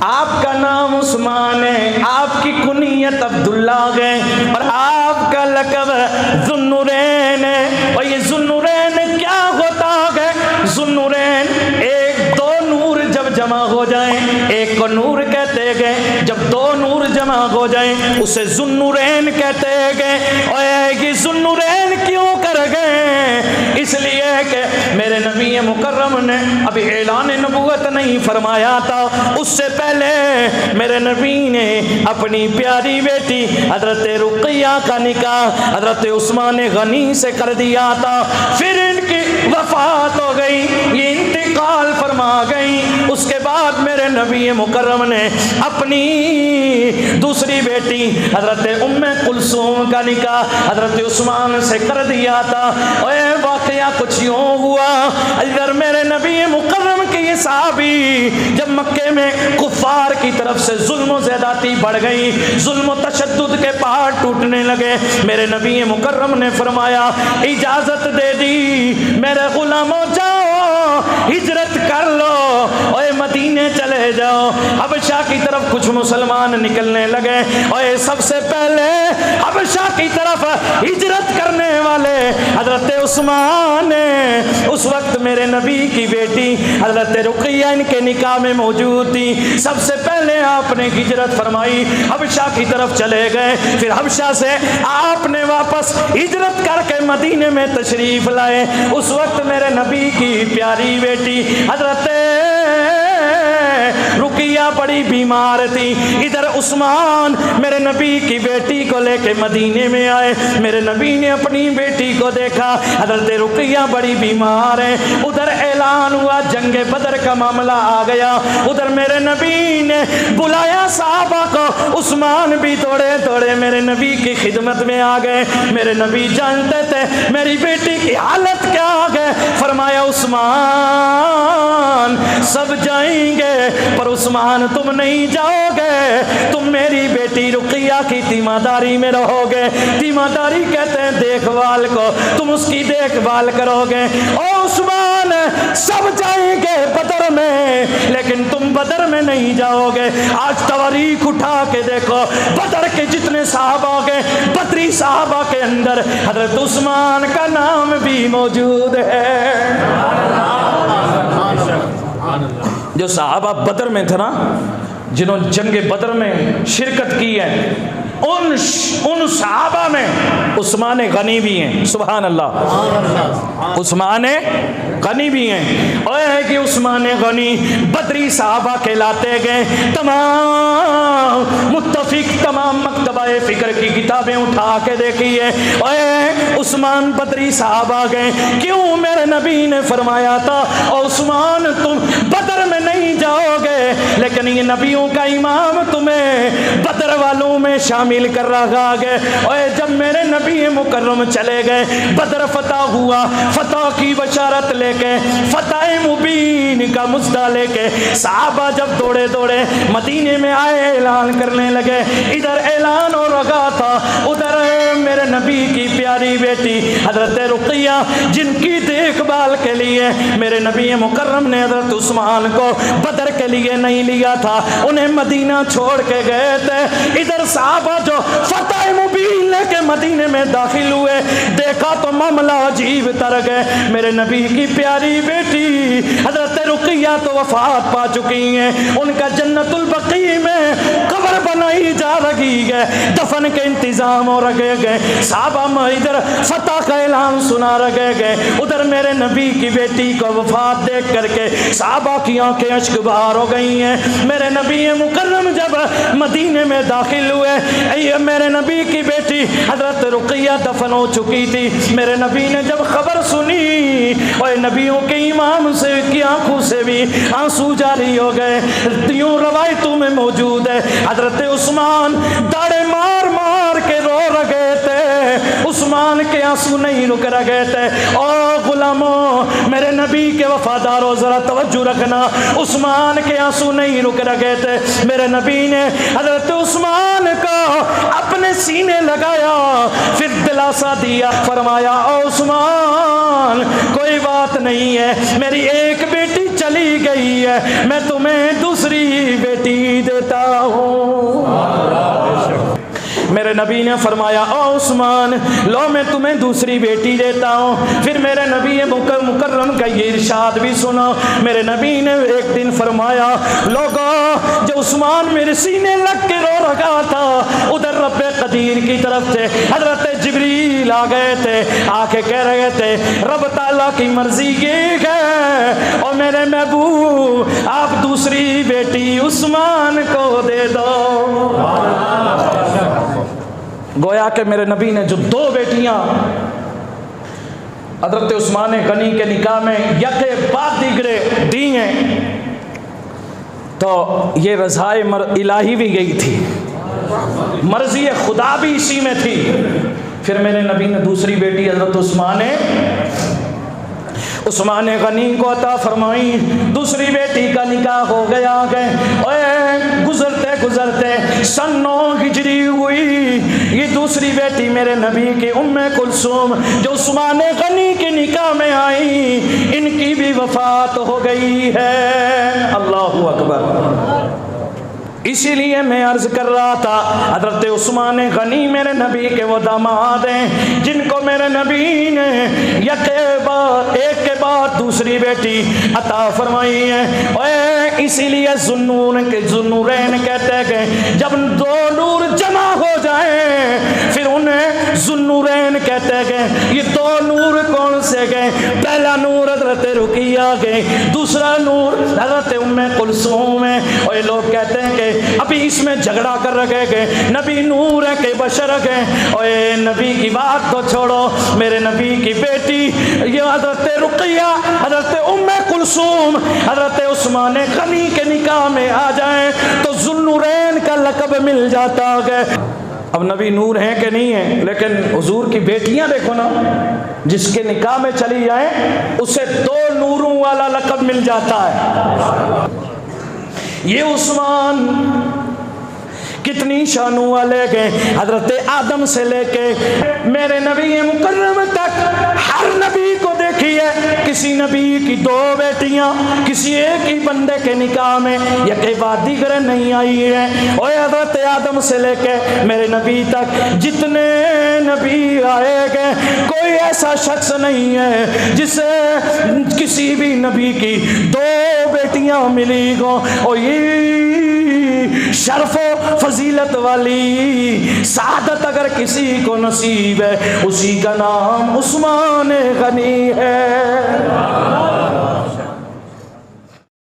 آپ کا نام عثمان ہے، آپ کی کنیت عبداللہ ہے، اور آپ کا لقب ذوالنورین ہے۔ اور یہ ذوالنورین کیا ہوتا ہے؟ ذوالنورین ایک دو نور جب جمع ہو جائیں، ایک کو نور کہتے گئے، جب دو نور جمع ہو جائیں اسے ذوالنورین کہتے گئے۔ اور یہ ذوالنورین کیوں کر گئے؟ اس لیے کہ میرے نبی مکرم نے ابھی اعلان نبوت نہیں فرمایا تھا، اس سے پہلے میرے نبی نے اپنی پیاری بیٹی حضرت رقیہ کا نکاح حضرت عثمان غنی سے کر دیا تھا۔ پھر ان کی وفات ہو گئی، یہ انتقال فرما گئی۔ اس کے بعد میرے نبی مکرم نے اپنی دوسری بیٹی حضرت ام کلثوم کا نکاح حضرت عثمان سے کر دیا تھا۔ اور یہ واقعہ کچھ یوں ہوا، ادھر میرے نبی مکرم کے یہ صحابی جب مکے میں کفار کی طرف سے ظلم و زیادتی بڑھ گئی، ظلم و تشدد کے پہاڑ ٹوٹنے لگے، میرے نبی مکرم نے فرمایا اجازت دے دی، میرے غلاموں جاؤ ہجرت کر لو اور مدینے چلے جاؤ۔ حبشہ کی طرف کچھ مسلمان نکلنے لگے، اور سب سے پہلے حبشہ کی طرف ہجرت کرنے والے حضرت عثمان نے، اس وقت میرے نبی کی بیٹی حضرت رقیہ ان کے نکاح میں موجود تھی، سب سے پہلے آپ نے ہجرت فرمائی، حبشہ کی طرف چلے گئے۔ پھر حبشہ سے آپ نے واپس ہجرت کر کے مدینے میں تشریف لائے۔ اس وقت میرے نبی کی پیاری بیٹی حضرت رقیہ بڑی بیمار تھی، ادھر عثمان میرے نبی کی بیٹی کو لے کے مدینے میں آئے۔ میرے نبی نے اپنی بیٹی کو دیکھا، حضرت رقیہ بڑی بیمار ہے، ادھر اعلان ہوا جنگ بدر کا معاملہ آ گیا، ادھر میرے نبی نے بلایا صحابہ کو، عثمان بھی دوڑے دوڑے میرے نبی کی خدمت میں آ گئے۔ میرے نبی جانتے تھے میری بیٹی کی حالت کیا ہے، فرمایا عثمان سب جائیں گے پر عثمان تم نہیں جاؤ گے، تم میری بیٹی رقیہ کی تیمہ داری میں رہو گے۔ تیمہ داری کہتے ہیں دیکھ بھال کو، تم اس کی دیکھ بھال کرو گے۔ او عثمان سب جائیں گے بدر میں لیکن تم بدر میں نہیں جاؤ گے۔ آج تواریخ اٹھا کے دیکھو، بدر کے جتنے صحابہ گئے، بدری صحابہ کے اندر حضرت عثمان کا نام بھی موجود ہے۔ جو صحابہ بدر میں تھے نا، جنہوں جنگ بدر میں شرکت کی ہے، ان صحابہ میں عثمان غنی بھی ہیں، سبحان اللہ، عثمان غنی بھی ہیں۔ اور ہے کہ عثمان غنی بدری صحابہ کہلاتے گئے۔ تمام متفق تمام مکتبہ فکر کی کتابیں اٹھا کے دیکھیے، اور عثمان بدری صحابہ گئے۔ کیوں؟ میرے نبی نے فرمایا تھا اور عثمان تم بدر میں نہیں جاؤ گے لیکن یہ نبیوں کا امام تمہیں بدر والوں میں شامل کر رہا ہے۔ اور جب میرے نبی مکرم چلے گئے، بدر فتح ہوا، فتح کی بشارت لے کے، فتح مبین کا مژدہ لے کے صحابہ جب دوڑے دوڑے مدینے میں آئے، اعلان کرنے لگے۔ ادھر اعلان ہو رہا تھا، ادھر میرے نبی کی پیاری بیٹی حضرت رقیہ جن کی دیکھ بھال کے لیے میرے نبی مکرم نے حضرت عثمان کو بدر کے لیے نہیں لیا تھا، انہیں مدینہ چھوڑ کے گئے تھے۔ ادھر صحابہ جو فتح مبین لے کے مدینے میں داخل ہوئے، دیکھا تو معاملہ عجیب تر گئے۔ میرے نبی کی پیاری بیٹی حضرت رقیہ تو وفات پا چکی ہیں، ان کا جنت البقیع میں قبر بنائی جا رہی ہے، دفن کے انتظام ہو رکھے گئے۔ صحابہ ادھر فتح کا اعلان سنا رکھے گئے، ادھر میرے نبی کی بیٹی کو وفات دیکھ کر کے صحابہ کی آنکھیں اشک بہار ہو گئی ہیں۔ میرے نبی مکرم جب مدینے میں داخل ہوئے، میرے نبی کی بیٹی حضرت رقیہ دفن ہو چکی تھی۔ میرے نبی نے جب خبر سنی، اور نبیوں کے امام سے کی آنکھوں سے بھی آنسو جاری ہو گئے۔ یوں روایتوں میں موجود ہے حضرت عثمان داڑے مار مار کے رو رہے تھے، عثمان کے آنسو نہیں رک رہے تھے۔ اور غلاموں میرے نبی کے وفاداروں ذرا توجہ رکھنا، عثمان کے آنسو نہیں رک رہے تھے۔ میرے نبی نے حضرت عثمان کو اپنے سینے لگایا، پھر دلاسا دیا، فرمایا او عثمان کوئی بات نہیں ہے، میری ایک بیٹی چلی گئی ہے، میں تمہیں دوسری بیٹی میرے نبی نے فرمایا او عثمان لو میں تمہیں دوسری بیٹی دیتا ہوں۔ پھر میرے نبی مکرم کا یہ ارشاد بھی سنا، میرے نبی نے ایک دن فرمایا لوگوں جو عثمان میرے سینے لگ کے رو رہا تھا، ادھر رب قدیر کی طرف سے حضرت جبریل آ گئے تھے، آ کے کہہ رہے تھے رب تعالیٰ کی مرضی یہ ہے اور میرے محبوب آپ دوسری بیٹی عثمان کو دے دو۔ گویا کہ میرے نبی نے جو دو بیٹیاں حضرت عثمان غنی کے نکاح میں یکے بعد دیگرے دی ہیں، تو یہ رضائے الہی بھی گئی تھی، مرضی خدا بھی اسی میں تھی۔ پھر میرے نبی نے دوسری بیٹی حضرت عثمان غنی کو عطا فرمائی، دوسری بیٹی کا نکاح ہو گیا ہے۔ گزرتے گزرتے سن 9 ہجری ہوئی، یہ دوسری بیٹی میرے نبی کی ام کلثوم جو عثمان غنی کے نکاح میں آئی، ان کی بھی وفات ہو گئی ہے۔ اللہ اکبر۔ اسی لیے میں عرض کر رہا تھا حضرت عثمان غنی میرے نبی کے وہ داماد ہیں جن کو میرے نبی نے ایک کے بعد دوسری بیٹی عطا فرمائی ہے۔ اور اسی لیے ذوالنورین کہتے ہیں کہ جب دو نور جمع ہو جائیں پھر انہیں ذوالنورین کہتے ہیں کہ یہ دو نور کون سے گئے؟ پہلا نور حضرت رقیہ گئے، دوسرا نور حضرت ام کلثوم ہے۔ اور یہ لوگ کہتے ہیں کہ ابھی اس میں جھگڑا کر رکھے گئے نبی نور ہے کہ بشر ہے۔ اور نبی کی بات تو چھوڑو، میرے نبی کی بیٹی یہ حضرت رقیہ حضرت ام کلثوم حضرت عثمان غنی کے نکاح میں آ جائیں تو ذوالنورین کا لقب مل جاتا ہے۔ اب نبی نور ہیں کہ نہیں ہیں، لیکن حضور کی بیٹیاں دیکھو نا، جس کے نکاح میں چلی جائیں اسے 2 نوروں والا لقب مل جاتا ہے۔ یہ عثمان کتنی شانوں والے گئے، حضرت آدم سے لے کے میرے نبی مکرم تک ہر نبی کو دیکھیے کسی نبی کی 2 بیٹیاں کسی ایک ہی بندے کے نکاح میں یکے بعد دیگرے نہیں آئی ہیں۔ اور حضرت آدم سے لے کے میرے نبی تک جتنے نبی آئے گئے کوئی ایسا شخص نہیں ہے جسے کسی بھی نبی کی 2 بیٹیاں ملی گو۔ اور یہ شرف و فضیلت والی سعادت اگر کسی کو نصیب ہے اسی کا نام عثمان غنی ہے۔